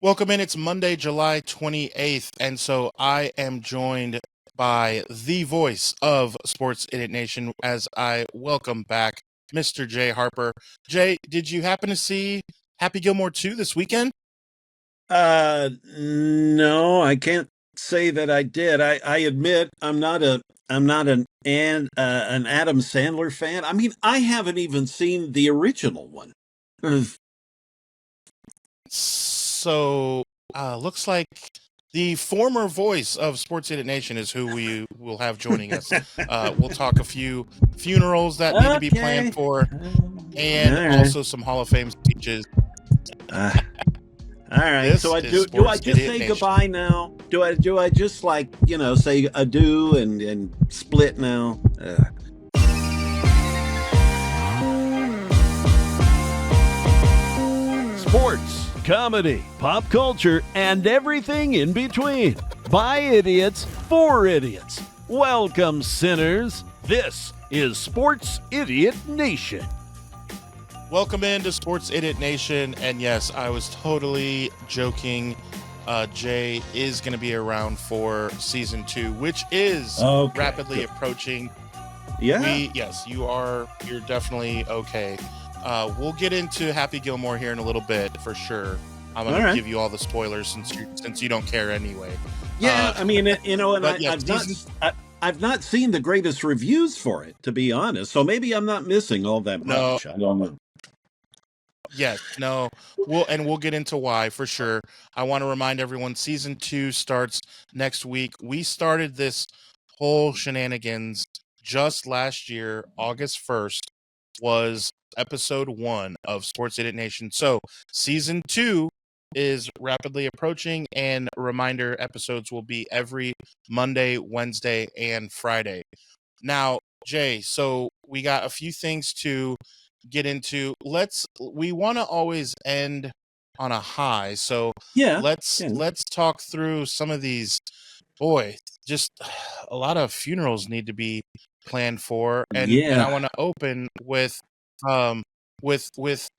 Welcome in. It's Monday, July 28th, and so I am joined by the voice of Sports Idiot Nation as I welcome back Mr. Jay Harper. Jay, did you happen to see Happy Gilmore 2 this weekend? No, I can't say that I did. I admit I'm not an Adam Sandler fan. I mean, I haven't even seen the original one. So, looks like the former voice of Sports Idiot Nation is who we will have joining us. We'll talk a few funerals that need to be planned Okay. for, and All right. also some Hall of Fame speeches. Uh, all right. This So I is do I Sports just Idiot say Nation. goodbye now? Do I just say adieu and split now? Sports, comedy, pop culture, and everything in between. By idiots, for idiots. Welcome, sinners. This is Sports Idiot Nation. Welcome into Sports Idiot Nation. And yes, I was totally joking. Jay is going to be around for season 2, which is rapidly approaching. Yeah. Yes, you're definitely okay. We'll get into Happy Gilmore here in a little bit for sure. I'm going to give you all the spoilers since you don't care anyway. Yeah, I mean, and yes, I've not seen the greatest reviews for it, to be honest. So maybe I'm not missing all that much. I don't know. Yes, no. We'll get into why for sure. I want to remind everyone season 2 starts next week. We started this whole shenanigans just last year. August 1st was episode 1 of Sports Idiot Nation. So season 2 is rapidly approaching, and reminder episodes will be every Monday, Wednesday, and Friday. Now, Jay, so we got a few things to get into. We want to always end on a high, so let's talk through some of these. Boy, just a lot of funerals need to be planned for, and I want to open with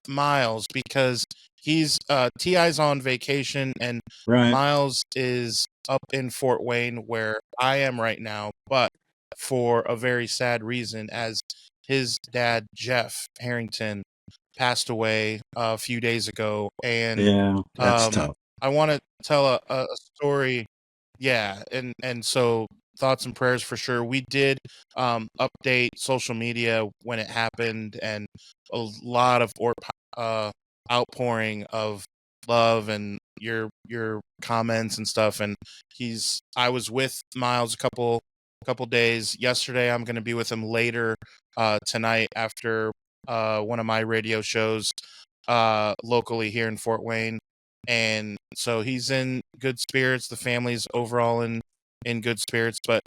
Miles, because he's Ti's on vacation, and Miles is up in Fort Wayne where I am right now, but for a very sad reason, as his dad, Jeff Harrington, passed away a few days ago. And that's tough. I want to tell a story. Yeah, and so thoughts and prayers for sure. We did update social media when it happened, and a lot of outpouring of love and your comments and stuff. And I was with Miles a couple days yesterday. I'm going to be with him later tonight after one of my radio shows locally here in Fort Wayne. And so he's in good spirits. The family's overall in good spirits. But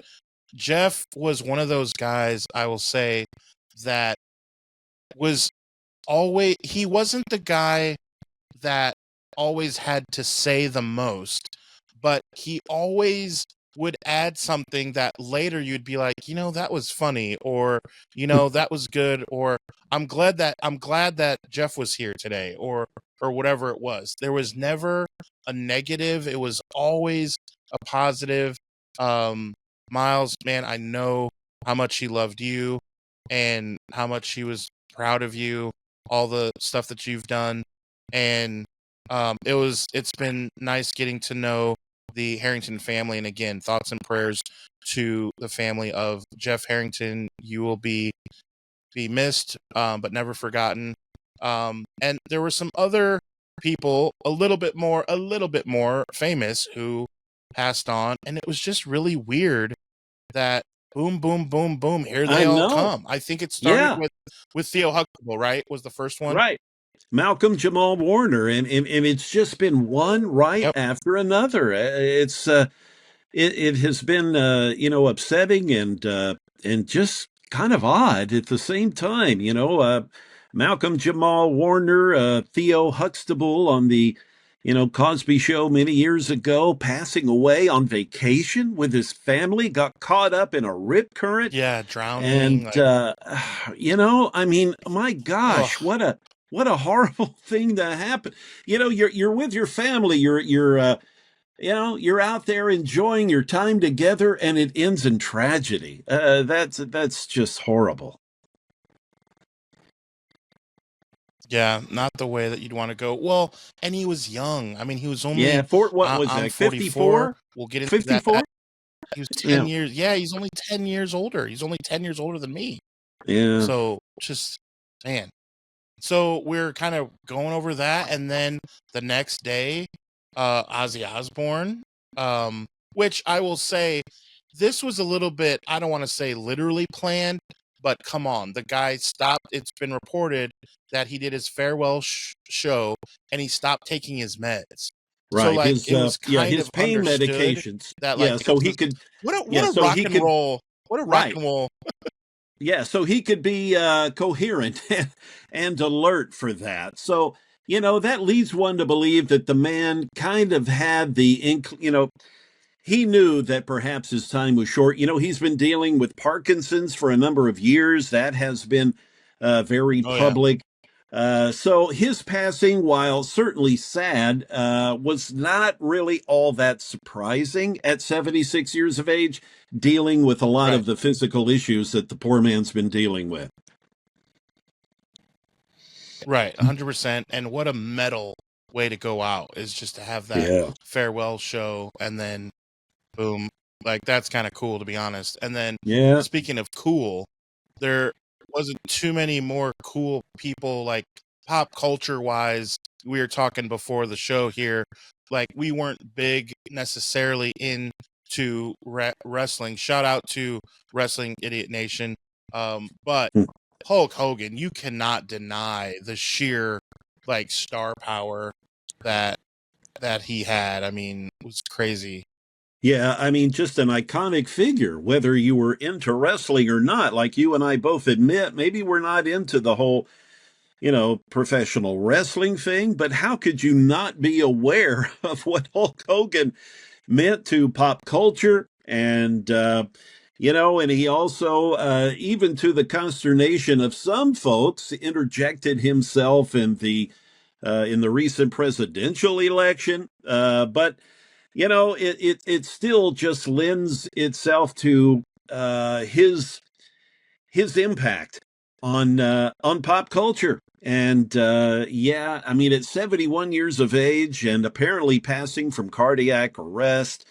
Jeff was one of those guys, I will say, that was he wasn't the guy that always had to say the most, but he always would add something that later you'd be like, that was funny, or, that was good, or I'm glad that Jeff was here today, or whatever it was. There was never a negative. It was always a positive. Miles, man, I know how much he loved you and how much he was proud of you, all the stuff that you've done. And it's been nice getting to know the Harrington family. And again, thoughts and prayers to the family of Jeff Harrington. You will be missed, but never forgotten. And there were some other people a little bit more famous who passed on, and it was just really weird that boom, boom, boom, boom, here they all come. I think it started with Theo Huxtable, right? Was the first one, right? Malcolm-Jamal Warner, and it's just been one after another. It has been upsetting and just kind of odd at the same time. Malcolm-Jamal Warner, Theo Huxtable on the Cosby Show many years ago, passing away on vacation with his family, got caught up in a rip current. Yeah, drowning. And I mean, my gosh, what what a horrible thing to happen. You're with your family. You're out there enjoying your time together, and it ends in tragedy. That's just horrible. Yeah, not the way that you'd want to go. Well, and he was young. I mean, he was only, Yeah, what was I'm that? 44. 54? We'll get into that. 54? He was 10 Yeah. years. Yeah, he's only 10 years older. He's only 10 years older than me. Yeah. So just, man. So we're kind of going over that. And then the next day, Ozzy Osbourne, which I will say, this was a little bit, I don't want to say literally planned, but come on, the guy stopped. It's been reported that he did his farewell show and he stopped taking his meds. So Right. like it was kind His of pain understood medications. that like Yeah, this so he was could what yeah, a so rock he and could roll, what a rock right. and roll. Yeah, so he could be coherent and alert for that. So, that leads one to believe that the man kind of had he knew that perhaps his time was short. He's been dealing with Parkinson's for a number of years. That has been very Oh yeah. public. So his passing, while certainly sad, was not really all that surprising at 76 years of age, dealing with a lot Right. of the physical issues that the poor man's been dealing with. Right, 100%. And what a metal way to go out is just to have that Yeah. farewell show and then boom. Like that's kind of cool to be honest. And then Yeah. speaking of cool, there wasn't too many more cool people like pop culture wise. We were talking before the show here. Like we weren't big necessarily into wrestling. Shout out to Wrestling Idiot Nation. But Hulk Hogan, you cannot deny the sheer like star power that he had. I mean, it was crazy. Yeah, I mean, just an iconic figure, whether you were into wrestling or not. Like you and I both admit, maybe we're not into the whole professional wrestling thing, but how could you not be aware of what Hulk Hogan meant to pop culture? And, and he also, even to the consternation of some folks, interjected himself in the recent presidential election. But it still just lends itself to his impact on pop culture. And yeah, I mean, at 71 years of age and apparently passing from cardiac arrest,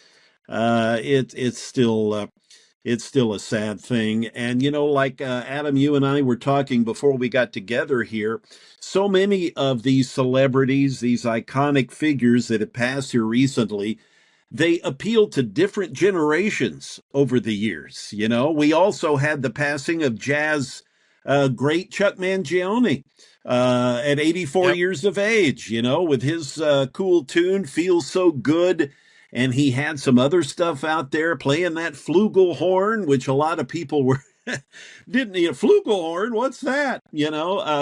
it's still a sad thing. And like Adam, you and I were talking before we got together here, so many of these celebrities, these iconic figures that have passed here recently, they appeal to different generations over the years. We also had the passing of jazz great Chuck Mangione at 84 Yep. years of age, with his cool tune, Feels So Good. And he had some other stuff out there playing that flugelhorn, which a lot of people were didn't need a flugelhorn. What's that?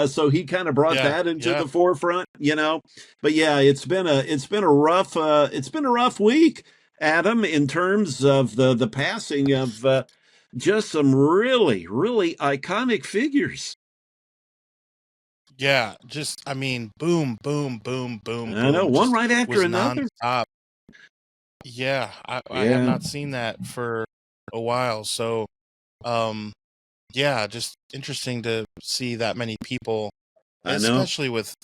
So he kind of brought that into the forefront. But yeah, it's been a rough week, Adam, in terms of the passing of just some really, really iconic figures. Yeah, just I mean, boom, boom, boom, boom, I know, boom. one Just right after was another. nonstop. Yeah, I have Yeah, not seen that for a while. So, yeah, just interesting to see that many people, I know. especially with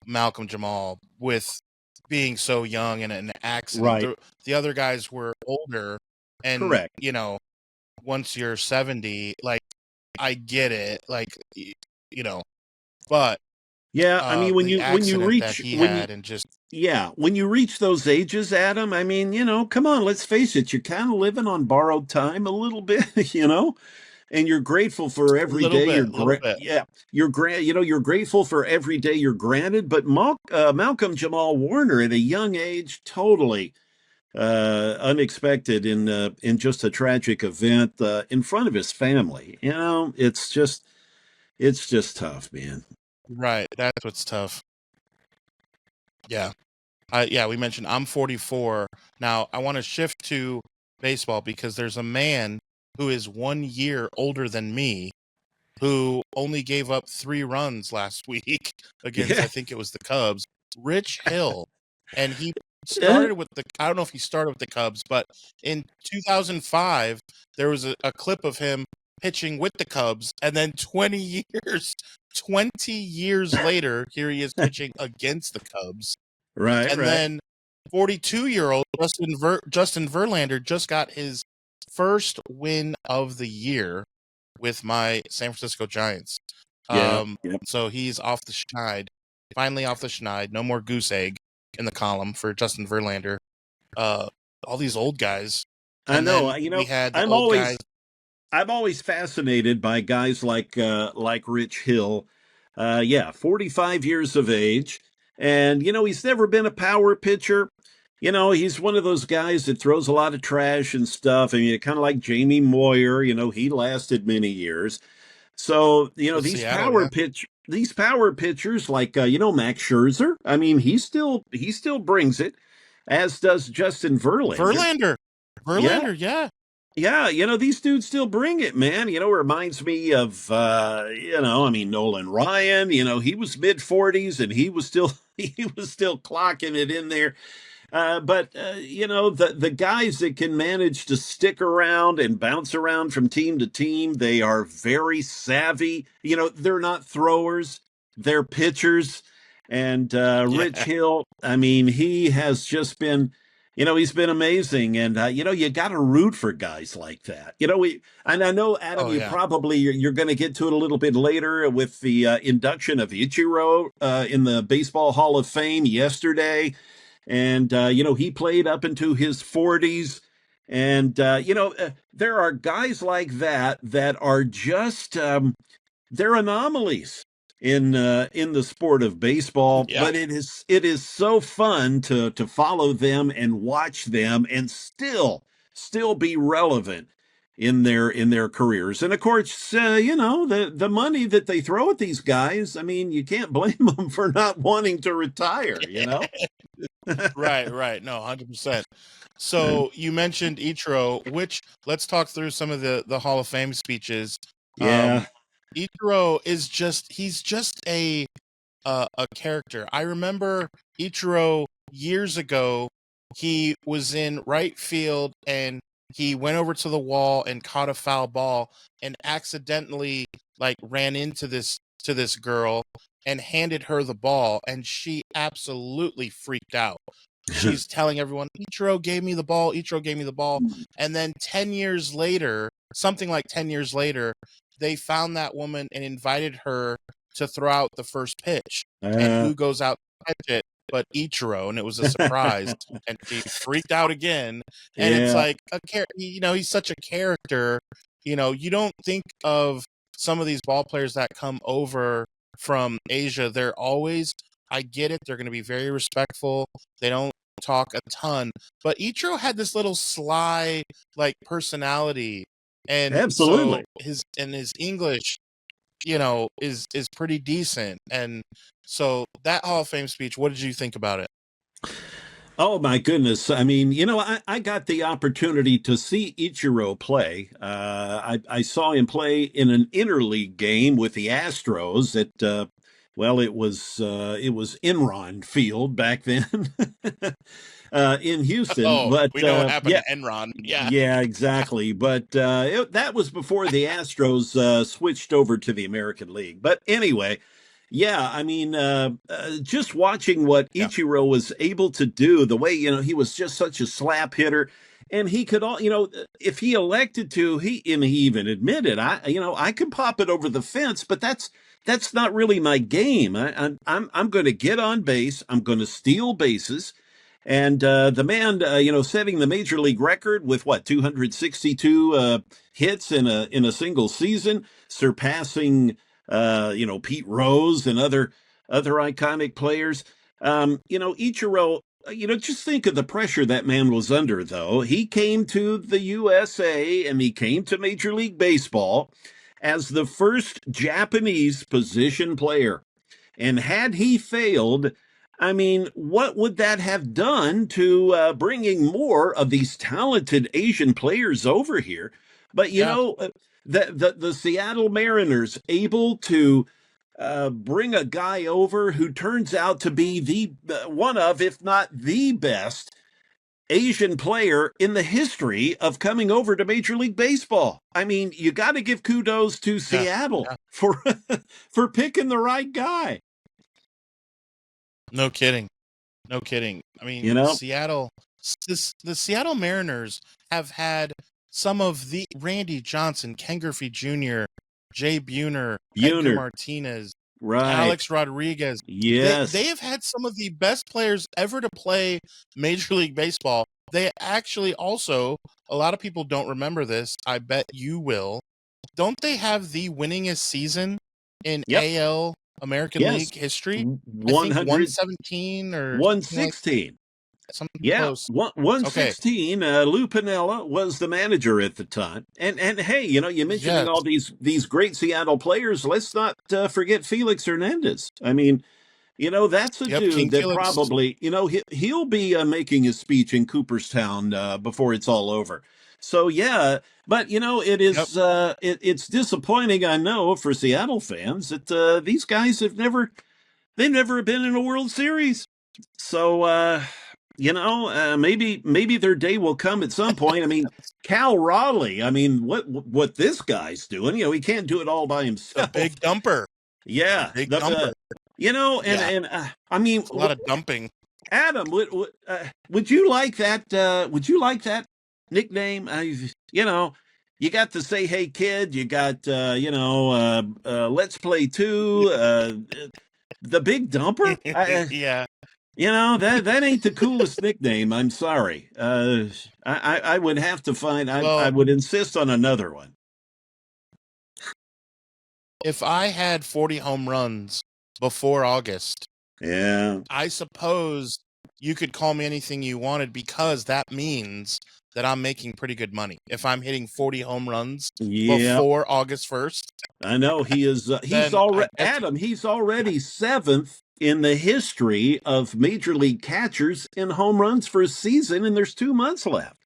Malcolm-Jamal, with being so young and an accident. Right. The other guys were older, and Correct. once you're 70, like I get it, like but Yeah, I mean, the accident that he had and just when you reach those ages, Adam, I mean, come on, let's face it, you're kind of living on borrowed time a little bit, and you're grateful for a every little day bit, a little bit. you're grateful for every day you're granted. But Malcolm-Jamal Warner at a young age, totally unexpected in just a tragic event in front of his family. It's just tough, man. Right, that's what's tough. Yeah. We mentioned I'm 44. Now, I want to shift to baseball because there's a man who is 1 year older than me, who only gave up 3 runs last week against, Yeah. I think it was the Cubs, Rich Hill. And he started with I don't know if he started with the Cubs, but in 2005, there was a clip of him pitching with the Cubs, and then 20 years later, here he is pitching against the Cubs. Right, And right. then 42-year-old Justin Verlander just got his first win of the year with my San Francisco Giants. Yeah. So he's off the schneid, finally off the schneid. No more goose egg in the column for Justin Verlander. All these old guys. I And know. then You we know, had the old guys. I'm always fascinated by guys like Rich Hill. Yeah, 45 years of age, and he's never been a power pitcher. He's one of those guys that throws a lot of trash and stuff. I mean, kind of like Jamie Moyer. He lasted many years. So With these Seattle, yeah. these power pitchers like Max Scherzer. I mean, he still brings it, as does Justin Verlander. Verlander, yeah. Yeah, these dudes still bring it, man. Reminds me of, I mean, Nolan Ryan. He was mid-40s and he was still clocking it in there. But the guys that can manage to stick around and bounce around from team to team, they are very savvy. They're not throwers, they're pitchers. And Rich Hill, I mean, he has just been. He's been amazing, and you got to root for guys like that. And I know, Adam, you're going to get to it a little bit later with the induction of Ichiro in the Baseball Hall of Fame yesterday, and he played up into his 40s, and there are guys like that are just they're anomalies in the sport of baseball, but it is so fun to follow them and watch them and still be relevant in their careers. And of course, the money that they throw at these guys, I mean, you can't blame them for not wanting to retire, Right. No, 100%. So you mentioned Ichiro, which let's talk through some of the Hall of Fame speeches. Yeah. Ichiro is he's just a character. I remember Ichiro years ago. He was in right field and he went over to the wall and caught a foul ball and accidentally ran into this girl and handed her the ball, and she absolutely freaked out. She's telling everyone, Ichiro gave me the ball, Ichiro gave me the ball. And then 10 years later, something like 10 years later, they found that woman and invited her to throw out the first pitch. And who goes out to pitch it but Ichiro? And it was a surprise. And she freaked out again. And it's like he's such a character. You don't think of some of these ball players that come over from Asia. They're always, I get it, they're going to be very respectful. They don't talk a ton. But Ichiro had this little sly personality. And absolutely, so his English, is pretty decent. And so that Hall of Fame speech, what did you think about it? Oh my goodness! I mean, I got the opportunity to see Ichiro play. I saw him play in an interleague game with the Astros at it was Enron Field back then in Houston. Oh, but we know what happened to Enron. Yeah, exactly. But that was before the Astros switched over to the American League. But anyway. Yeah, I mean, just watching what Ichiro was able to do, the way, he was just such a slap hitter, and he could if he elected to, he even admitted, I could pop it over the fence, but that's not really my game. I'm going to get on base. I'm going to steal bases. And the man, setting the major league record with 262 hits in a single season, surpassing Pete Rose and other iconic players. Ichiro, just think of the pressure that man was under, though. He came to the USA and he came to Major League Baseball as the first Japanese position player. And had he failed, I mean, what would that have done to bringing more of these talented Asian players over here? But, The Seattle Mariners able to bring a guy over who turns out to be the one of, if not the best Asian player in the history of coming over to Major League Baseball. I mean, you got to give kudos to Yeah, Seattle yeah. for for picking the right guy. No kidding. No kidding. I mean, You know, the Seattle Mariners have had some of the Randy Johnson, Ken Griffey Jr., Jay Buhner, Edgar Buhner, Martinez, right? Alex Rodriguez. They Yes, have had some of the best players ever to play Major League Baseball. They actually also, a lot of people don't remember this. I bet you will. Don't they have the winningest season in yep, AL American yes, League history? I think 100, 117 or something like 116. something Yeah, close. Okay. 116. Lou Piniella was the manager at the time, and hey, you know, you're mentioning Yes. all these great Seattle players. Let's not forget Felix Hernandez. I mean, you know, that's a Yep. dude King that Felix. probably, you know, he'll be making his speech in Cooperstown before it's all over. So yeah, but you know, Yep. it's disappointing, I know, for Seattle fans that these guys they've never been in a World Series. So you know, maybe their day will come at some point. I mean, Cal Raleigh. I mean, what this guy's doing? You know, he can't do it all by The himself. big dumper. The Yeah, big dumper. you know, Yeah. and I mean, It's a lot of dumping. Adam, would you like that? Would you like that nickname? You know, you got to say, "Hey, kid." You got, you know, let's play two. The big dumper. Yeah. You know, that ain't the coolest nickname. I'm sorry. I would have to find. I Well, would insist on another one. if I had 40 home runs before August, Yeah. I suppose you could call me anything you wanted because that means that I'm making pretty good money. If I'm hitting 40 home runs Yeah. before August 1st, I know he is. He's then I already guess Adam. He's already seventh in the history of major league catchers in home runs for a season, and there's 2 months left.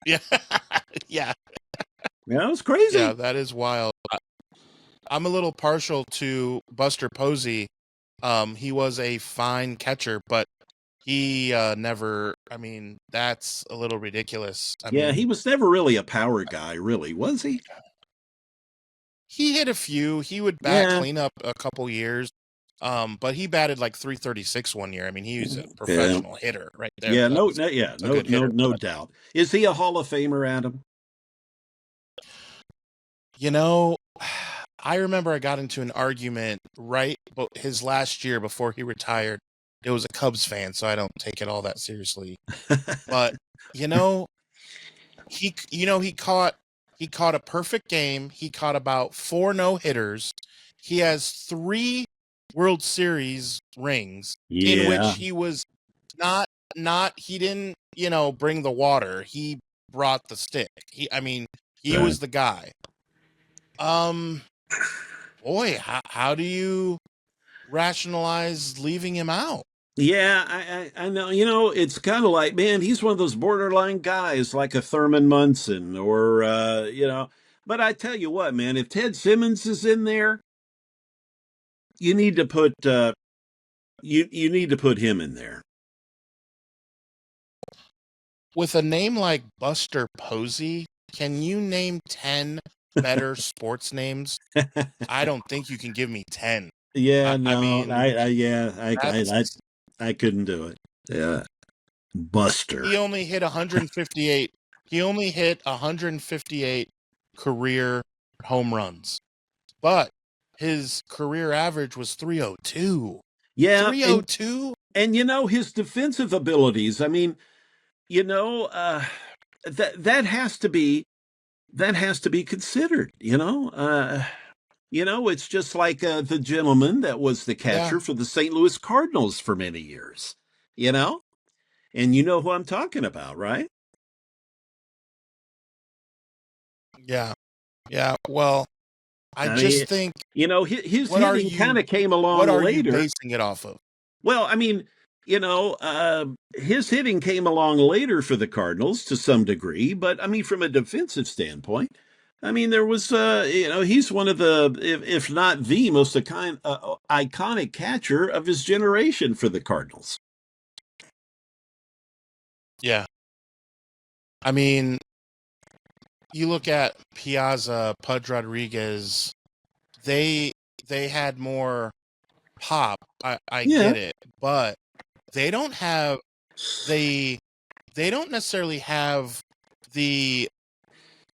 yeah. Yeah. Yeah, it's Yeah, crazy. that is wild. I'm a little partial to Buster Posey. He was a fine catcher, but he never. I mean, that's a little ridiculous. I Yeah, he mean, was never really a power guy, really, was he? he hit a few. He would bat Yeah, cleanup a couple years. But he batted like 336 one year. I mean, he was a yeah, professional hitter right there. yeah. That No, was no, yeah, a no, good hitter. no But, doubt. Is he a Hall of Famer, Adam? you know, I remember I got into an argument right his last year before he retired. It was a Cubs fan, so I don't take it all that seriously. But you know, he caught a perfect game. He caught about 4 no-hitters. He has 3 World Series rings in which Yeah, he was not he didn't, bring the water. He brought the stick. He right. was the guy. Um boy, how do you rationalize leaving him out? Yeah, I know. You know, it's kind of like, man, he's one of those borderline guys, like a Thurman Munson, or you know. But I tell you what, man, if Ted Simmons is in there, you need to put you need to put him in there. With a name like Buster Posey, can you name 10 better sports names? I don't think you can give me 10. Yeah, I no, mean, yeah, that's I couldn't do it. Yeah, Buster. he only hit 158. He only hit 158 career home runs. But his career average was 302. Yeah, 302? and you know his defensive abilities. I mean, you know, that has to be considered. You know, it's just like the gentleman that was the Yeah. catcher for the St. Louis Cardinals for many years. You know, and you know who I'm talking about, right? Yeah. Yeah. Well, I I mean, just think you know, his what are hitting kind you of came what along are you later. basing it off of? Well, I mean, you know, his hitting came along later for the Cardinals to some degree, but I mean, from a defensive standpoint, I mean, there was, he's one of the, if not the most iconic catcher of his generation for the Cardinals. Yeah. I mean, you look at Piazza, Pudge Rodriguez, they had more pop. I Yeah. get it, but they don't have they don't necessarily have the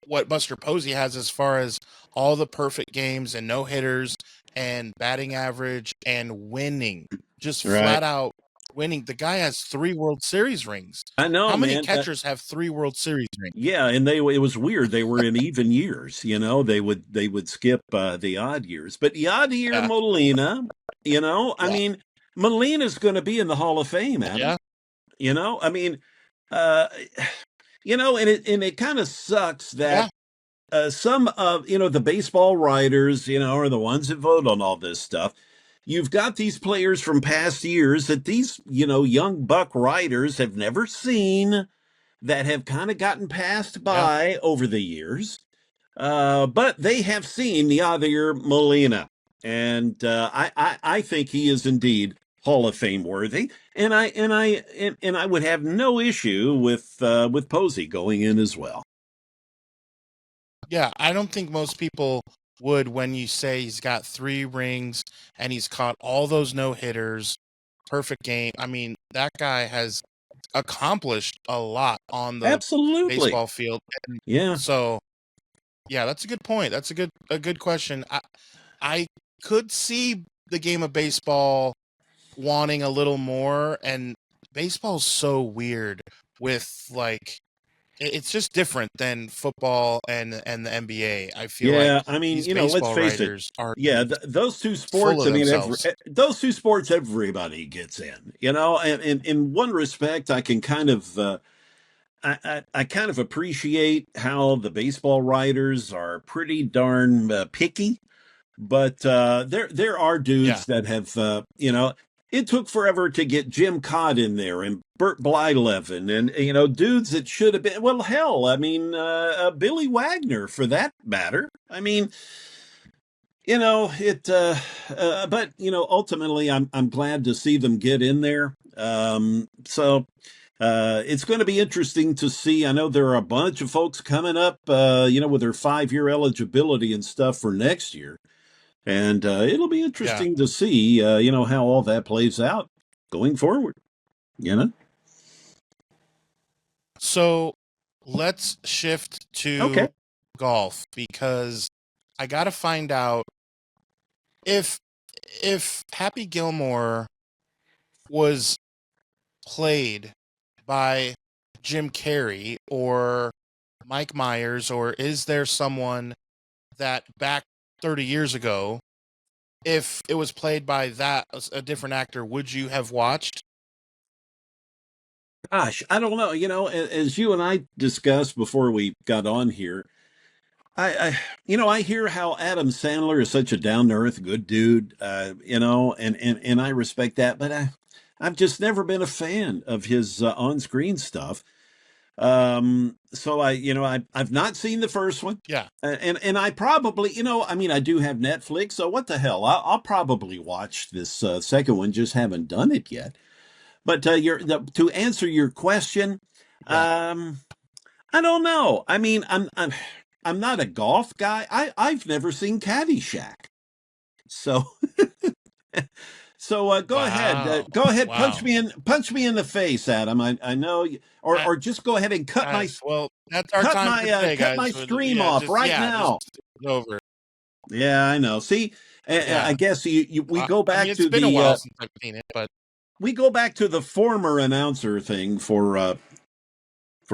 what Buster Posey has as far as all the perfect games and no hitters and batting average and winning, just Right. flat out winning. The guy has 3 World Series rings. I know, How many man. catchers have 3 World Series rings? Yeah, and it was weird. They were in even years, they would skip the odd years. But Yadier Yeah, Molina, I yeah, mean, Molina's going to be in the Hall of Fame, Adam. yeah, I mean, uh, and it kind of sucks that yeah, some of the baseball writers, are the ones that vote on all this stuff. You've got these players from past years that these young buck writers have never seen, that have kind of gotten passed yeah. by over the years, but they have seen Yadier Molina, and I think he is indeed Hall of Fame worthy, and I would have no issue with Posey going in as well. Yeah, I don't think most people would when you say he's got 3 rings and he's caught all those no hitters, perfect game. I mean, that guy has accomplished a lot on the Absolutely, baseball field. And yeah. so, yeah, that's a good point. That's a good question. I could see the game of baseball wanting a little more, and baseball's so weird with like it's just different than football and the NBA. I feel like Yeah, I mean, these let's baseball face it. writers are Yeah, just those two full sports. of I mean, themselves. those two sports, everybody gets in. And in one respect, I can kind of, I kind of appreciate how the baseball writers are pretty darn picky. But there are Yeah, dudes that have, it took forever to get Jim Cott in there and Burt Blyleven and dudes that should have been. Well, hell, I mean, Billy Wagner for that matter. I mean, it. But ultimately, I'm glad to see them get in there. So. It's going to be interesting to see. I know there are a bunch of folks coming up, with their 5-year eligibility and stuff for next year. And it'll be yeah. interesting to see, how all that plays out going forward. You know? So let's shift Okay. to golf because I got to find out if Happy Gilmore was played by Jim Carrey or Mike Myers, or is there someone that back 30 years ago, if it was played by a different actor, would you have watched? Gosh, I don't know. As you and I discussed before we got on here, I hear how Adam Sandler is such a down to earth, good dude, and I respect that, but I've just never been a fan of his on screen stuff. So I've not seen the first one. Yeah, And I probably, I mean, I do have Netflix, so what the hell? I'll probably watch this second one. Just haven't done it yet. But to answer your question, yeah. um, I don't know. I mean, I'm not a golf guy. I've never seen Caddyshack, so so Wow, go ahead, wow, punch me in the face, Adam. I know, uh, or just go ahead and guys. Well, that's our time for today, cut my guys. stream Yeah, off just right now. over. Yeah, I know. See, I Yeah, guess we go I mean back it's to been a while since I've seen it, but the former announcer thing for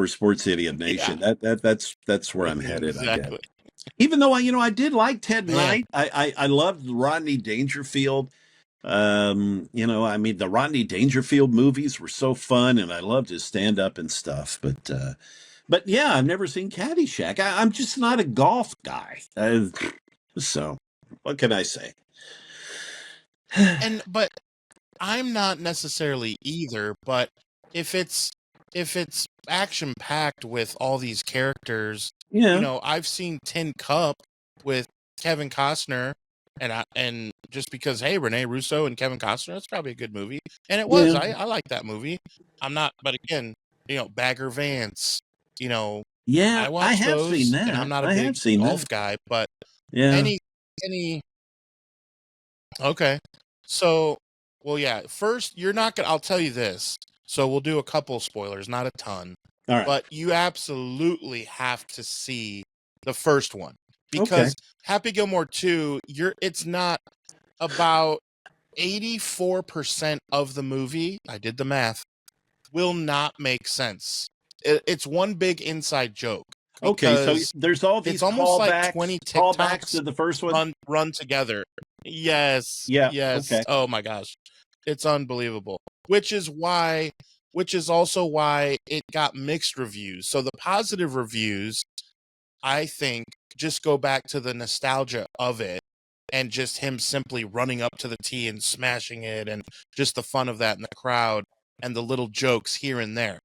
Sports Idiot yeah, Nation. That's where I'm headed, I guess. exactly. Even though I did like Ted Man, Knight. I loved Rodney Dangerfield. I mean, the Rodney Dangerfield movies were so fun, and I loved his stand up and stuff. But yeah, I've never seen Caddyshack. I'm just not a golf guy. So what can I say? but I'm not necessarily either, but if it's action packed with all these characters Yeah. I've seen Tin Cup with Kevin Costner, and just because, hey, Rene Russo and Kevin Costner, that's probably a good movie, and it was. Yeah. I like that movie. I'm not, but again, Bagger Vance, Yeah. I I watch have seen those, and I'm that. not a I have big seen golf that. guy, but Yeah. any okay. So, well, yeah. First, you're not gonna. I'll tell you this. So we'll do a couple spoilers, not a ton, All right. but you absolutely have to see the first one Okay. because Happy Gilmore 2, it's not about 84% of the movie. I did the math. Will not make sense. It's one big inside joke Okay. So because there's all it's these almost like callbacks, 20 callbacks TikToks to the first one. run together. Yes, Yeah. yes. Okay. Oh my gosh. It's unbelievable. Which is also why it got mixed reviews. So the positive reviews, I think, just go back to the nostalgia of it and just him simply running up to the tee and smashing it and just the fun of that in the crowd and the little jokes here and there.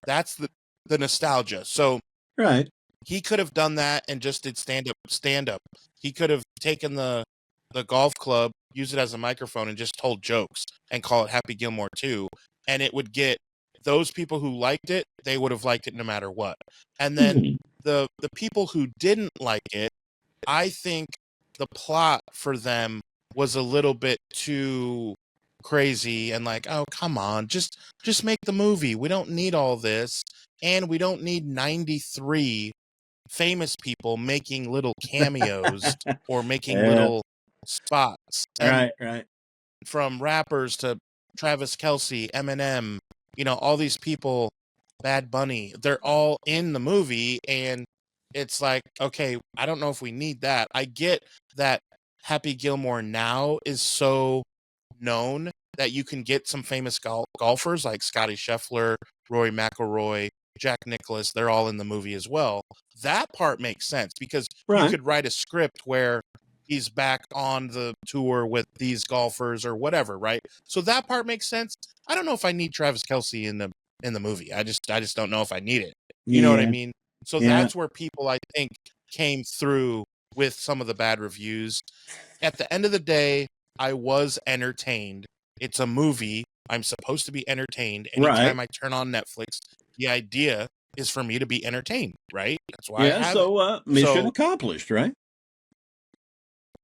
That's the nostalgia. So Right. he could have done that and just did stand up. He could have taken the golf club, used it as a microphone, and just told jokes and call it Happy Gilmore 2, and it would get those people who liked it, they would have liked it no matter what. And then Hmm. the people who didn't like it, I think the plot for them was a little bit too crazy and like, oh, come on, just make the movie. We don't need all this, and we don't need 93 famous people making little cameos or making Yeah. little spots. And Right. Right. from rappers to Travis Kelce, Eminem, all these people, Bad Bunny, they're all in the movie. And it's like, okay, I don't know if we need that. I get that Happy Gilmore now is so known that you can get some famous golfers like Scotty Scheffler, Rory McIlroy, Jack Nicklaus. They're all in the movie as well. That part makes sense because you Right. could write a script where he's back on the tour with these golfers or whatever, right? So that part makes sense. I don't know if I need Travis Kelce in the movie. I just don't know if I need it. You know what I Yeah. mean? So Yeah. that's where people, I think, came through with some of the bad reviews. At the end of the day, I was entertained. It's a movie. I'm supposed to be entertained. Right. Anytime I turn on Netflix, the idea is for me to be entertained, right? That's why I Yeah. have it. So mission So, accomplished, right?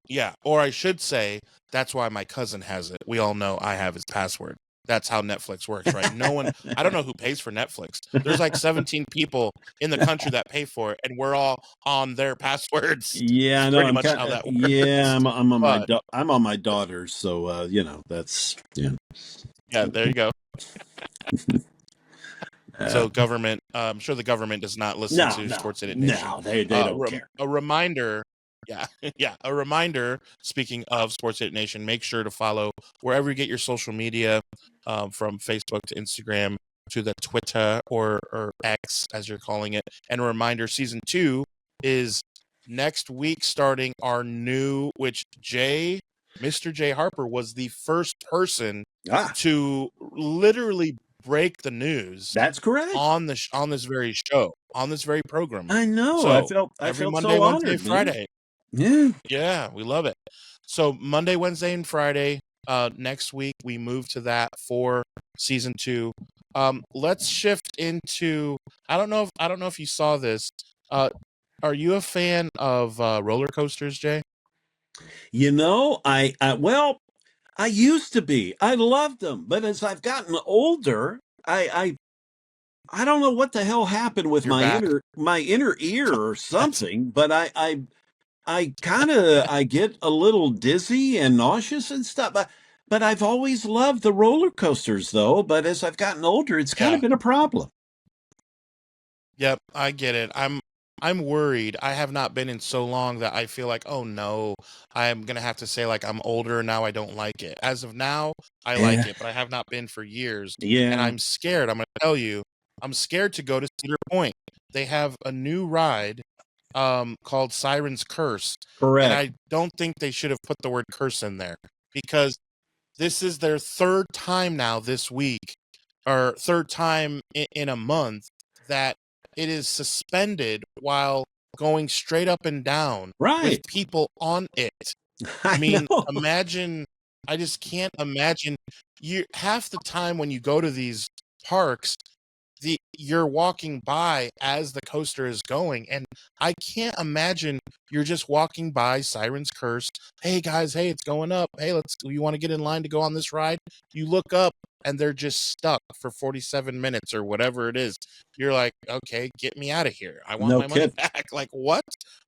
yeah, or I should say, that's why my cousin has it. We all know I have his password. That's how Netflix works, right? No one, I don't know who pays for Netflix. There's like 17 people in the country that pay for it, and we're all on their passwords. Yeah, It's I know. pretty I'm much kind how of, that yeah, works. I'm on But I'm on my daughter's, so that's yeah. yeah, there you go. Uh, So government, I'm sure the government does not listen no, to no, Sports Edit Nation. no, they don't care. A reminder, yeah, yeah, a reminder. Speaking of Sports Edit Nation, make sure to follow wherever you get your social media, from Facebook to Instagram to the Twitter or X as you're calling it. And a reminder: season 2 is next week, starting our new, which Mr. Jay Harper was the first person Ah, to literally break the news that's correct. on on this very show, on this very program. I know. So I every felt Monday, so Wednesday, honored, man. Friday. Yeah. Yeah, we love it. So Monday, Wednesday, and Friday. Next week we move to that for season 2. Let's shift into. I don't know if you saw this. Uh, are you a fan of roller coasters, Jay? Well, I used to be. I loved them, but as I've gotten older, I don't know what the hell happened with You're back. my inner ear or That's something, but I kind of I get a little dizzy and nauseous and stuff. But I've always loved the roller coasters though, but as I've gotten older, it's kind of yeah. been a problem. Yep, I get it. I'm worried. I have not been in so long that I feel like, oh no, I'm gonna have to say like I'm older now. I don't like it. As of now, I like Yeah. it, but I have not been for years, and Yeah. I'm scared. I'm gonna tell you, I'm scared to go to Cedar Point. They have a new ride, called Siren's Curse, and Correct. I don't think they should have put the word curse in there because this is their third time now this week, or third time in a month that it is suspended while going straight up and down with Right. people on it. I I mean, know. imagine, I just can't imagine you half the time when you go to these parks, you're walking by as the coaster is going, and I can't imagine you're just walking by, sirens curse, hey guys, hey, it's going up, hey, you want to get in line to go on this ride? You look up and they're just stuck for 47 minutes or whatever it is. You're like, okay, get me out of here, I want No my money kidding. back. Like, what?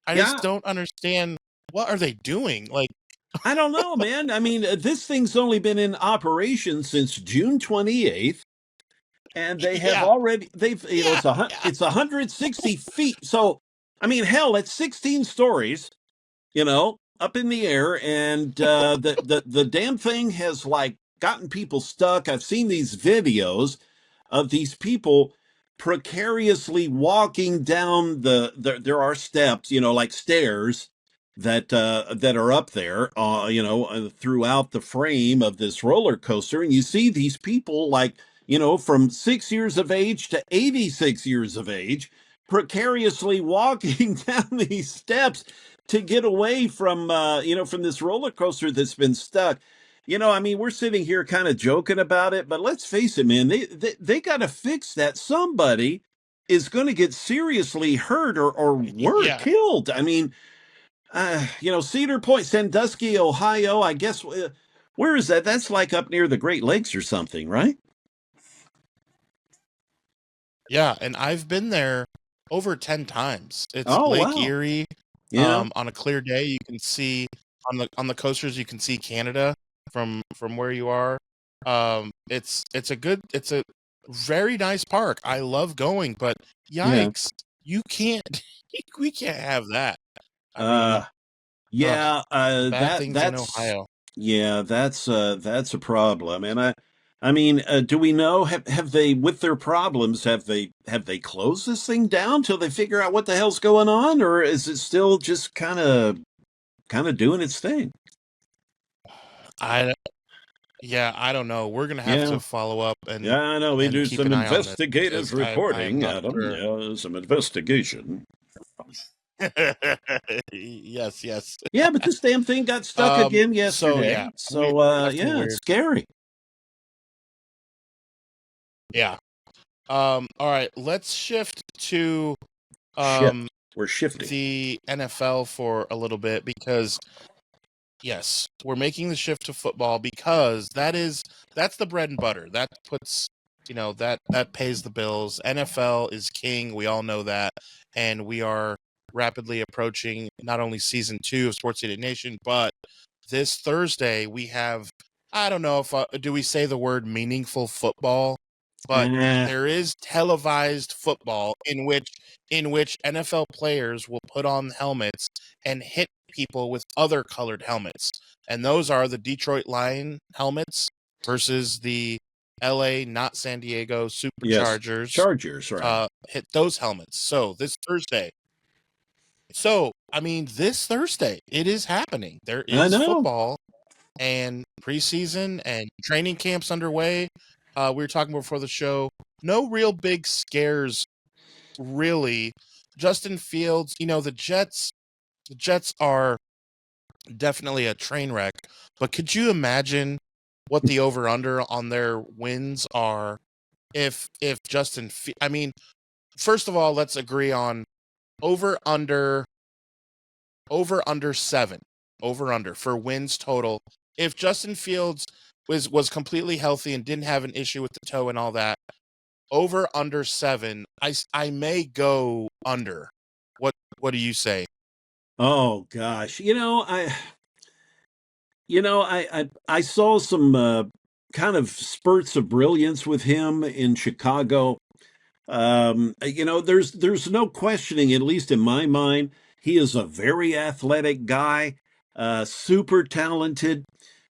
I just Yeah. don't understand, what are they doing? Like, I don't know, man. I mean, this thing's only been in operation since June 28th. And they have yeah, already yeah, yeah. it's 160 feet. So I mean, hell, it's 16 stories, up in the air, and the damn thing has like gotten people stuck. I've seen these videos of these people precariously walking down there are steps, like stairs that are up there, throughout the frame of this roller coaster, and you see these people like, from 6 years of age to 86 years of age, precariously walking down these steps to get away from, from this roller coaster that's been stuck. I mean, we're sitting here kind of joking about it, but let's face it, man, they got to fix that. Somebody is going to get seriously hurt or worse, Yeah. killed. I mean, Cedar Point, Sandusky, Ohio, I guess. Where is that? That's like up near the Great Lakes or something, right? Yeah, and I've been there over 10 times. It's Oh, Lake wow. Erie. Yeah. On a clear day, you can see on the coasters, you can see Canada from where you are. It's a very nice park. I love going, but Yeah. yikes, you can't we can't have that. I mean, Uh, ugh, yeah, bad things in Ohio. that's a problem. And I mean, do we know, have they, with their problems, have they closed this thing down till they figure out what the hell's going on, or is it still just kind of doing its thing? I Yeah, I don't know. We're gonna have Yeah. to follow up Yeah, I know. We and do keep some an eye on this investigative because I am reporting, not Adam. sure. Yeah, some investigation. Yes, yes. Yeah, but this damn thing got stuck again So yeah, yesterday. we So, definitely yeah, it's weird. scary. Yeah. All right, let's shift to Shift. um We're shifting. the NFL for a little bit because yes, we're making the shift to football because that's the bread and butter. That puts, that pays the bills. NFL is king. We all know that, and we are rapidly approaching not only season 2 of Sports City Nation, but this Thursday we have, I don't know if do we say the word meaningful football, but Uh, there is televised football in which NFL players will put on helmets and hit people with other colored helmets. And those are the Detroit Lion helmets versus the LA, not San Diego yes, Superchargers, Chargers, right? hit those helmets. So this Thursday. So, I mean, this Thursday, it is happening. There I is know. football and preseason and training camps underway. We were talking before the show. No real big scares, really. Justin Fields, the Jets are definitely a train wreck, but could you imagine what the over under on their wins are if I mean, first of all, let's agree on over under over under 7. Over under for wins total. If Justin Fields was completely healthy and didn't have an issue with the toe and all that, over under 7, I may go under. What do you say? Oh gosh, I saw some kind of spurts of brilliance with him in Chicago. There's no questioning, at least in my mind, he is a very athletic guy, super talented.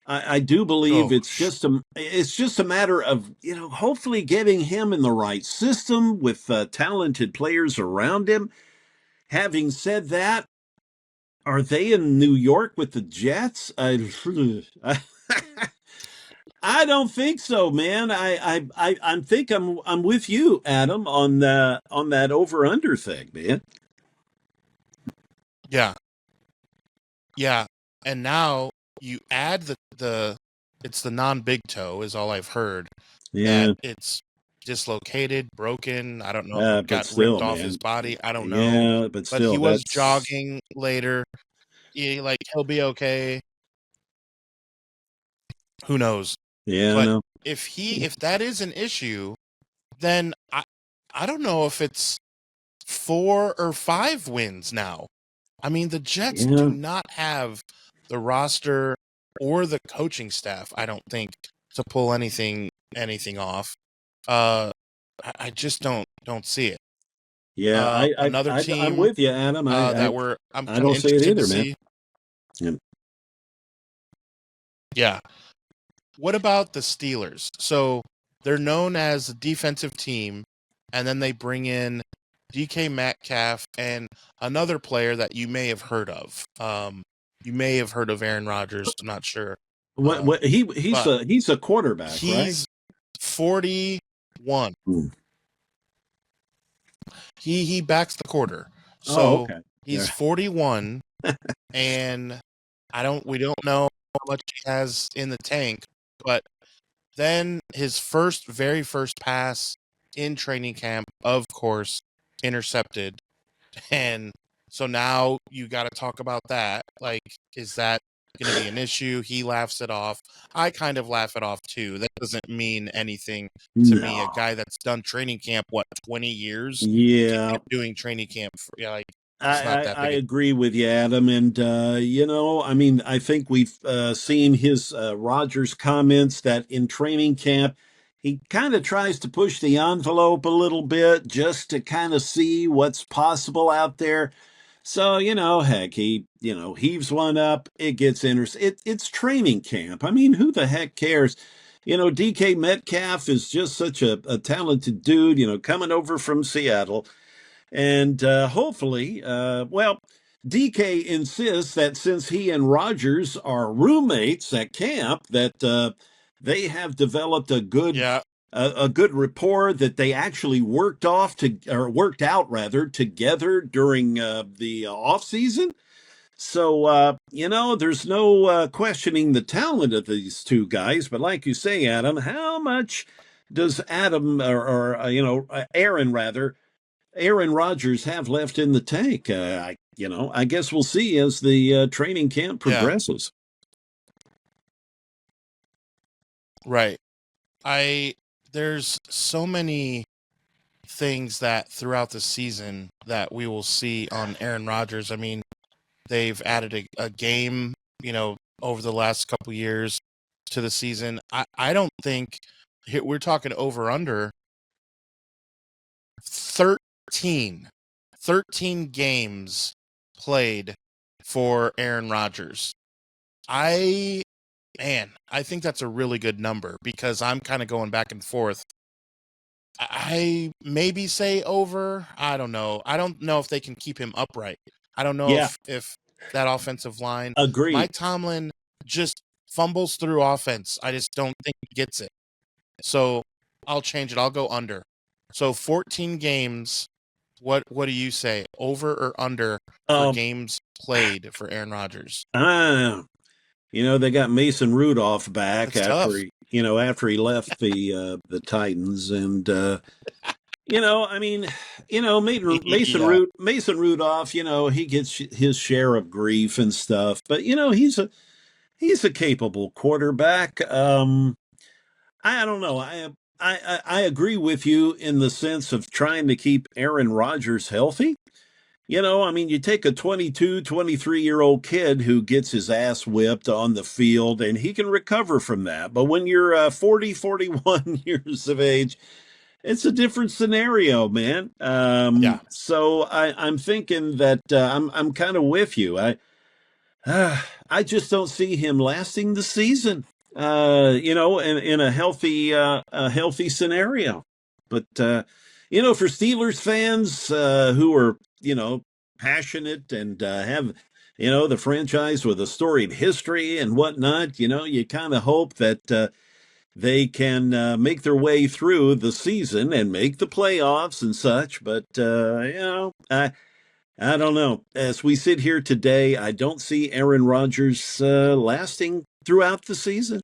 I do believe Oh, it's just a matter of, hopefully getting him in the right system with talented players around him. Having said that, are they in New York with the Jets? I don't think so, man. I think I'm with you, Adam, on that over under thing, man. Yeah. Yeah. And now you add it's the non-big toe is all I've heard, that Yeah, it's dislocated, broken. I don't know if it but got ripped still, off his man. body. I don't know. Yeah, but But he still, was that's jogging later. Like he'll be okay. Who knows? yeah, But no, if that is an issue, then I don't know if it's 4 or 5 wins now. I mean, the Jets do yeah, not have the roster or the coaching staff, I don't think, to pull anything off. I just don't see it. yeah. Another I'm team with you, Adam. that I'm I kind of don't see it interested to either, man. see. Yeah. Yeah. What about the Steelers? So they're known as a defensive team, and then they bring in DK Metcalf and another player that you may have heard of. You may have heard of Aaron Rodgers. I'm not sure. What But he's a quarterback, right? he's 41. Hmm. He backs the quarter. Oh, So okay. he's Yeah. 41, and we don't know how much he has in the tank, but then his very first pass in training camp, of course, intercepted. And so now you got to talk about that. Like, is that going to be an issue? He laughs it off. I kind of laugh it off too. That doesn't mean anything to me. A No. guy that's done training camp, 20 years, Yeah. doing training camp. Like, I, it's not I, that I big. agree with you, Adam. And, I mean, I think we've seen his Rogers comments that in training camp, he kind of tries to push the envelope a little bit just to kind of see what's possible out there. So, heck, he, heaves one up, it gets it's training camp. I mean, who the heck cares? DK Metcalf is just such a talented dude, coming over from Seattle. And hopefully, DK insists that since he and Rogers are roommates at camp, that they have developed Yeah. a good rapport that they actually worked out rather together during the off season. So there's no questioning the talent of these two guys. But like you say, Adam, how much does Aaron rather? Aaron Rodgers have left in the tank? I guess we'll see as the training camp Yeah. progresses. Right. There's so many things that throughout the season that we will see on Aaron Rodgers. I mean, they've added a game, over the last couple years to the season. I don't think we're talking over under 13 games played for Aaron Rodgers. I think that's a really good number because I'm kind of going back and forth. I maybe say over. I don't know. I don't know if they can keep him upright. I don't know Yeah, if that offensive line. agreed. Mike Tomlin just fumbles through offense. I just don't think he gets it. So I'll change it. I'll go under. So 14 games. What do you say? Over or under for games played for Aaron Rodgers? I don't know. They got Mason Rudolph back That's tough. after he left the Titans, and I mean, Yeah. Mason Rudolph, he gets his share of grief and stuff, but he's a capable quarterback. I don't know. I agree with you in the sense of trying to keep Aaron Rodgers healthy. I mean, you take a 22, 23-year-old kid who gets his ass whipped on the field and he can recover from that. But when you're 40, 41 years of age, it's a different scenario, man. Yeah. So I'm thinking that I'm kind of with you. I just don't see him lasting the season. In a healthy scenario. But for Steelers fans who are passionate and have the franchise with a storied history and whatnot, you kind of hope that they can make their way through the season and make the playoffs and such. But I don't know. As we sit here today, I don't see Aaron Rodgers lasting throughout the season.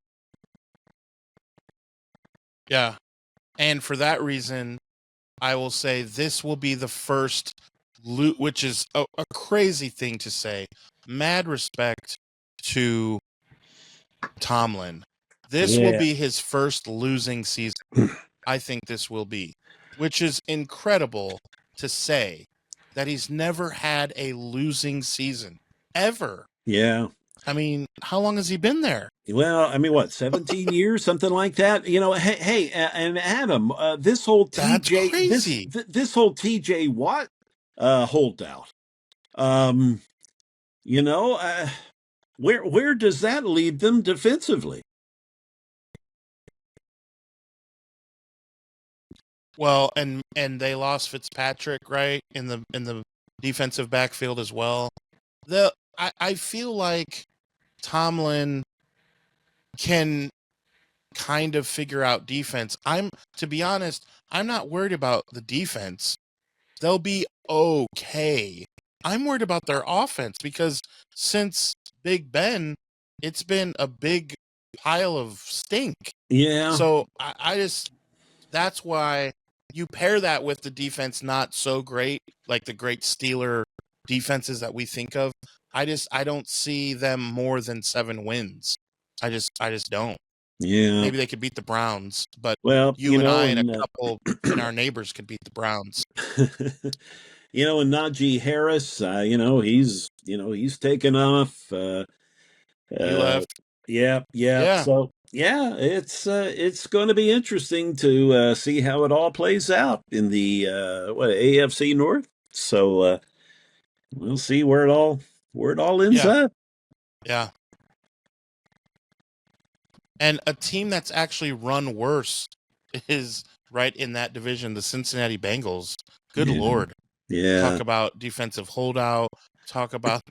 Yeah. And for that reason, I will say this will be the first loot, which is a crazy thing to say. Mad respect to Tomlin. This will Yeah. be his first losing season. I think this will be, which is incredible to say that he's never had a losing season ever. Yeah. I mean, how long has he been there? Well, I mean, what, 17 years, something like that? And Adam, this whole That's TJ, crazy. this whole TJ Watt holdout. Um, you know, where does that leave them defensively? Well, and they lost Fitzpatrick, right, in the defensive backfield as well. I feel like Tomlin can kind of figure out defense. To be honest, I'm not worried about the defense. They'll be okay. I'm worried about their offense because since Big Ben, it's been a big pile of stink. Yeah. So I just that's why you pair that with the defense not so great, like the great Steeler defenses that we think of. I don't see them more than 7 wins. I just don't. Yeah. Maybe they could beat the Browns, but Well, you and I and a couple and our neighbors could beat the Browns. And Najee Harris, he's taken off. He Uh, left. yeah, yeah. Yeah. So yeah, it's going to be interesting to see how it all plays out in the AFC North. So we'll see where it all ends Yeah. up. Yeah. And a team that's actually run worse is right in that division, the Cincinnati Bengals. Good Yeah. Lord. Yeah. Talk about defensive holdout. Talk about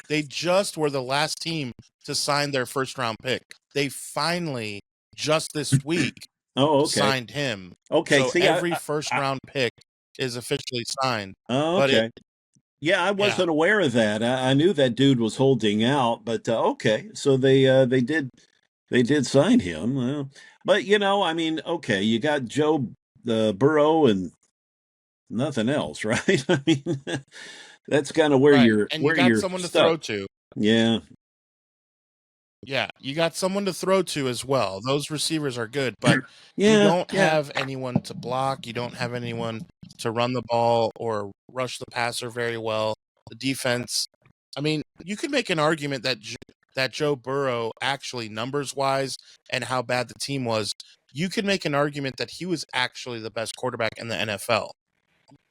they just were the last team to sign their first round pick. They finally just this week signed him. Okay. So See, every first round pick is officially signed. oh, But okay. Yeah, I yeah, wasn't aware of that. I knew that dude was holding out, but okay. So they did sign him. But I mean, okay, you got Joe Burrow and nothing else, right? I mean, that's kind of right. And you where got you're someone to stuck. throw to. Yeah. Yeah, you got someone to throw to as well. Those receivers are good, but you Yeah, don't yeah. have anyone to block. You don't have anyone to run the ball or rush the passer very well. The defense, I mean, you could make an argument that that Joe Burrow actually numbers wise and how bad the team was, you could make an argument that he was actually the best quarterback in the NFL.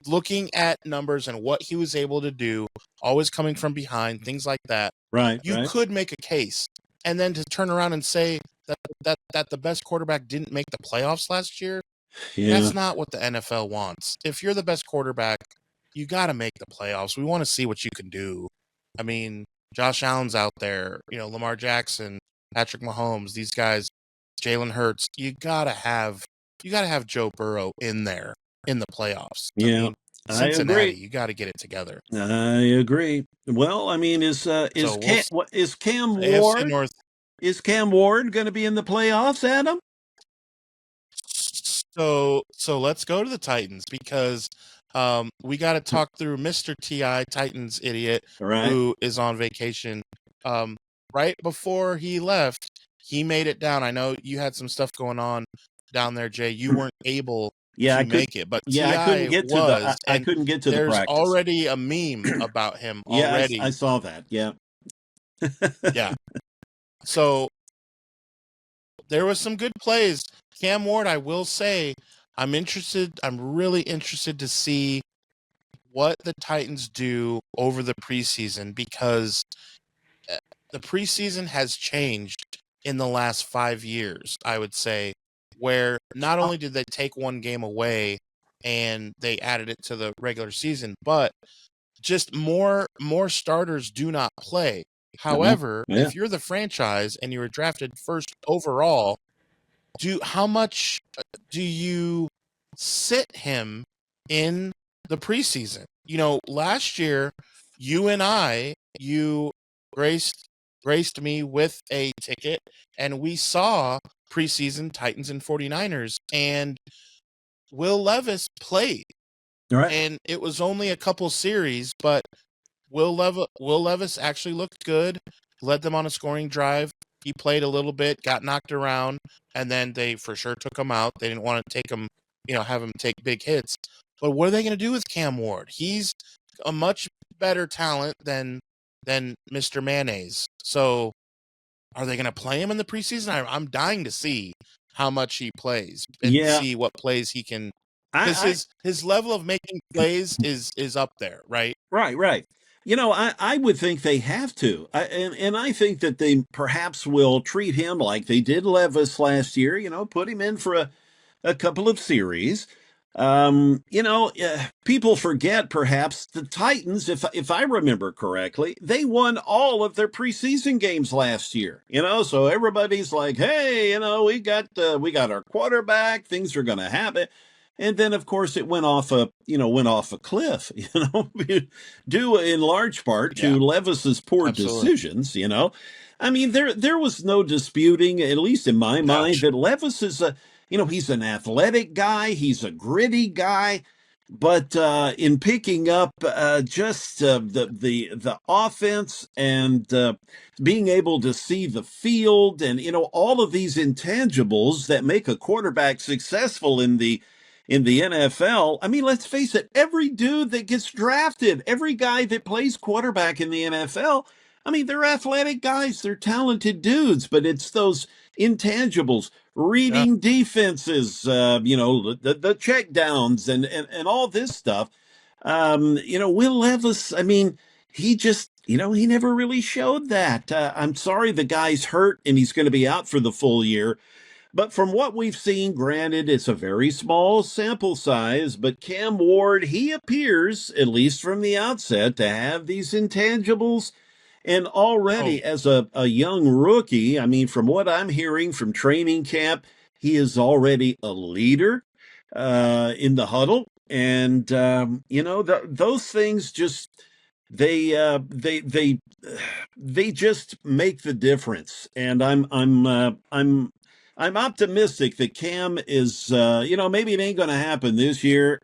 Looking at numbers and what he was able to do, always coming from behind, things like that, Right, you right. could make a case. And then to turn around and say that the best quarterback didn't make the playoffs last year, Yeah. that's not what the NFL wants. If you're the best quarterback, you got to make the playoffs. We want to see what you can do. I mean, Josh Allen's out there, Lamar Jackson, Patrick Mahomes, these guys, Jalen Hurts. You got to have Joe Burrow in there in the playoffs. I Yeah. mean, I Cincinnati, agree. you got to get it together. I agree. Well, I mean, So we'll Is Cam AFC Ward North. going to be in the playoffs, Adam? So let's go to the Titans because we got to talk through Mr. Ti Titans idiot Right. who is on vacation. Right before he left, he made it down. I know you had some stuff going on down there, Jay. You weren't able Yeah, to make it, but I couldn't Ti get to was, I and couldn't get to the there's practice. already a meme about him Yeah, already. I saw that. Yeah. Yeah. So there was some good plays. Cam Ward, I will say, I'm really interested to see what the Titans do over the preseason because the preseason has changed in the last 5 years, I would say, where not only did they take one game away and they added it to the regular season, but just more starters do not play. However, Yeah. if you're the franchise and you were drafted first overall, how much do you sit him in the preseason? last year, you graced me with a ticket, and we saw preseason Titans and 49ers, and Will Levis played. All right. And it was only a couple series, but Will Levis actually looked good, led them on a scoring drive. He played a little bit, got knocked around, and then they for sure took him out. They didn't want to take him, have him take big hits. But what are they going to do with Cam Ward? He's a much better talent than Mr. Mayonnaise. So are they going to play him in the preseason? I'm dying to see how much he plays and see what plays he can. Because his level of making plays is up there, right? Right. I would think they have to. And I think that they perhaps will treat him like they did Levis last year, put him in for a couple of series. People forget perhaps the Titans, if I remember correctly, they won all of their preseason games last year. So everybody's like, hey, we got our quarterback, things are going to happen. And then, of course, it went off a cliff, due in large part to Levis's poor decisions. I mean, there was no disputing, at least in my mind, that Levis is he's an athletic guy, he's a gritty guy, but in picking up just the offense and being able to see the field and all of these intangibles that make a quarterback successful in the NFL, I mean, let's face it, every dude that gets drafted, every guy that plays quarterback in the NFL, I mean, they're athletic guys, they're talented dudes, but it's those intangibles, reading defenses, the check downs and all this stuff. Will Levis, I mean, he just, he never really showed that. I'm sorry the guy's hurt and he's going to be out for the full year. But from what we've seen, granted, it's a very small sample size, but Cam Ward, he appears, at least from the outset, to have these intangibles. And already as a young rookie, I mean, from what I'm hearing from training camp, he is already a leader in the huddle. And, those things just, they just make the difference. And I'm optimistic that Cam is, maybe it ain't going to happen this year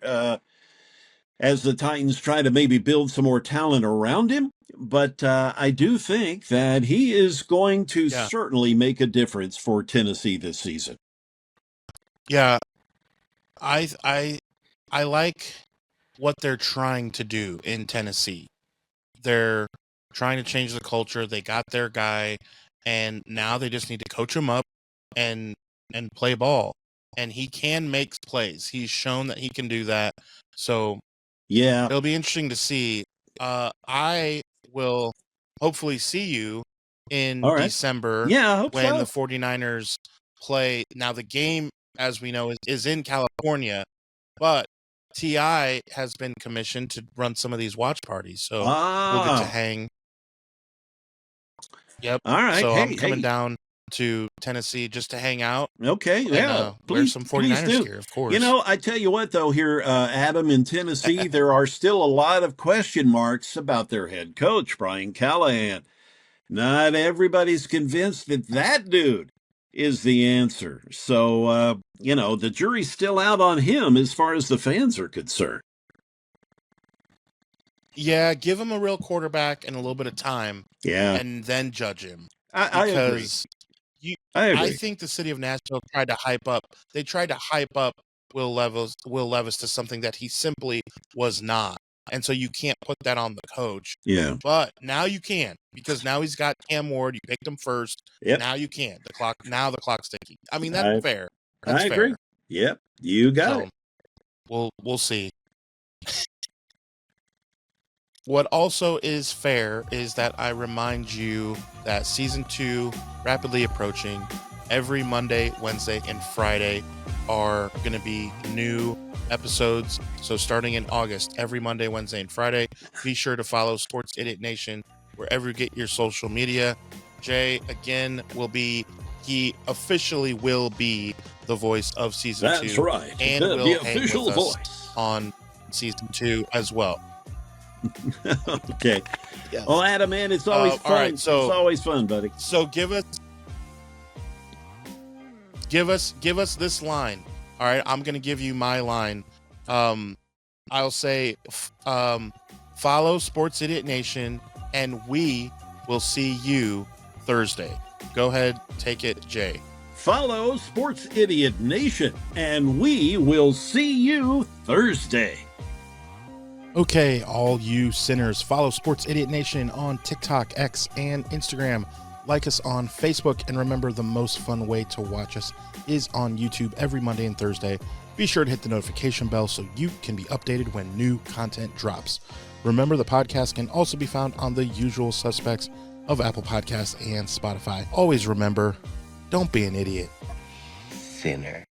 as the Titans try to maybe build some more talent around him. But I do think that he is going to certainly make a difference for Tennessee this season. Yeah, I like what they're trying to do in Tennessee. They're trying to change the culture. They got their guy, and now they just need to coach him up and play ball. And he can make plays. He's shown that he can do that. So yeah, it'll be interesting to see. I will hopefully see you in December when the 49ers play. Now the game, as we know, is in California, but T.I. has been commissioned to run some of these watch parties. So we'll get to hang. Yep. All right. So I'm coming down to Tennessee just to hang out. Okay, and, wear some 49ers gear, of course. I tell you what, though, here, Adam, in Tennessee, there are still a lot of question marks about their head coach, Brian Callahan. Not everybody's convinced that dude is the answer. So, the jury's still out on him as far as the fans are concerned. Yeah, give him a real quarterback and a little bit of time. Yeah. And then judge him. I agree. I think the city of Nashville tried to hype up. They tried to hype up Will Levis to something that he simply was not. And so you can't put that on the coach. Yeah. But now you can, because now he's got Cam Ward. You picked him first. Yep. Now you can. The clock's ticking. I mean, that's fair. That's I agree. Fair. Yep. You got it. We'll see. What also is fair is that I remind you that season 2 rapidly approaching. Every Monday, Wednesday, and Friday are going to be new episodes. So starting in August, every Monday, Wednesday, and Friday, be sure to follow Sports Idiot Nation wherever you get your social media. Jay, again, he officially will be the voice of season 2. That's right. And will hang with us on season 2 as well. Okay. Yes. Well, Adam, man, it's always fun. All right, so- it's always fun, buddy. So give us this line. All right, I'm gonna give you my line. I'll say, follow Sports Idiot Nation, and we will see you Thursday. Go ahead, take it, Jay. Follow Sports Idiot Nation, and we will see you Thursday. Okay, all you sinners, follow Sports Idiot Nation on TikTok, X, and Instagram. Like us on Facebook, and remember, the most fun way to watch us is on YouTube every Monday and Thursday. Be sure to hit the notification bell so you can be updated when new content drops. Remember, the podcast can also be found on the usual suspects of Apple Podcasts and Spotify. Always remember, don't be an idiot. Sinner.